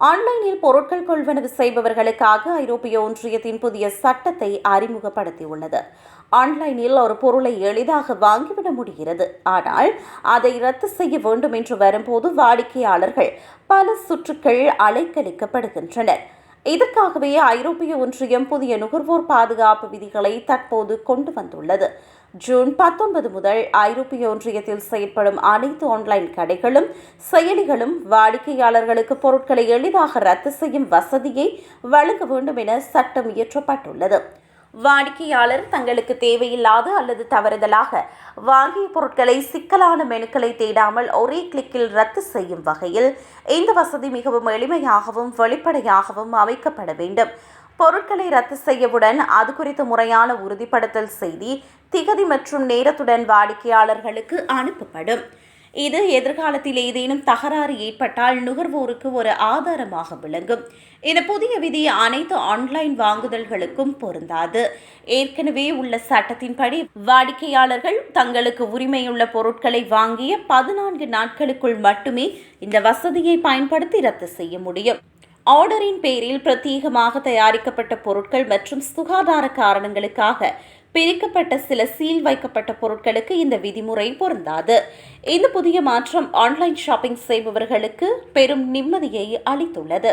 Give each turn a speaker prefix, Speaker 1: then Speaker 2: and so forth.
Speaker 1: ஆன்லைனில் பொருட்கள் கொள்வனவு செய்பவர்களுக்காக ஐரோப்பிய ஒன்றியத்தின் புதிய சட்டத்தை அறிமுகப்படுத்தியுள்ளது. ஆன்லைனில் ஒரு பொருளை எளிதாக வாங்கிவிட முடிகிறது. ஆனால் அதை ரத்து செய்ய வேண்டும் என்று வரும்போது வாடிக்கையாளர்கள் பல சுற்றுக்கள் அலைக்கழிக்கப்படுகின்றனர். இதற்காகவே ஐரோப்பிய ஒன்றியம் புதிய நுகர்வோர் பாதுகாப்பு விதிகளை தற்போது கொண்டு வந்துள்ளது. ஜூன் 19 முதல் ஐரோப்பிய ஒன்றியத்தில் செயல்படும் அனைத்து ஆன்லைன் கடைகளும் செயலிகளும் வாடிக்கையாளர்களுக்கு பொருட்களை எளிதாக ரத்து செய்யும் வசதியை வழங்க வேண்டும் என சட்டம் இயற்றப்பட்டுள்ளது. வாடிக்கையாளர் தங்களுக்கு தேவையில்லாத அல்லது தவறுதலாக வாங்கிய பொருட்களை சிக்கலான மெனுக்களை தேடாமல் ஒரே கிளிக்கில் ரத்து செய்யும் வகையில் இந்த வசதி மிகவும் எளிமையாகவும் வெளிப்படையாகவும் அமைக்கப்பட வேண்டும். பொருட்களை ரத்து செய்யவுடன் அது குறித்த முறையான உறுதிப்படுத்தல் செய்தி திகதி மற்றும் நேரத்துடன் வாடிக்கையாளர்களுக்கு அனுப்பப்படும். இது எதிர்காலத்தில் ஏதேனும் தகராறு ஏற்பட்டால் நுகர்வோருக்கு ஒரு ஆதாரமாக விளங்கும். இந்த புதிய விதி அனைத்து ஆன்லைன் வாங்குதல்களுக்கும் பொருந்தாது. ஏற்கனவே உள்ள சட்டத்தின்படி வாடிக்கையாளர்கள் தங்களுக்கு உரிமையுள்ள பொருட்களை வாங்கிய 14 நாட்களுக்குள் மட்டுமே இந்த வசதியை பயன்படுத்தி ரத்து செய்ய முடியும். ஆர்டரின் பேரில் பிரத்யேகமாக தயாரிக்கப்பட்ட பொருட்கள் மற்றும் சுகாதார காரணங்களுக்காக பிரிக்கப்பட்ட சில சீல் வைக்கப்பட்ட பொருட்களுக்கு இந்த விதிமுறை பொருந்தாது. இந்த புதிய மாற்றம் ஆன்லைன் ஷாப்பிங் செய்பவர்களுக்கு பெரும் நிம்மதியை அளித்துள்ளது.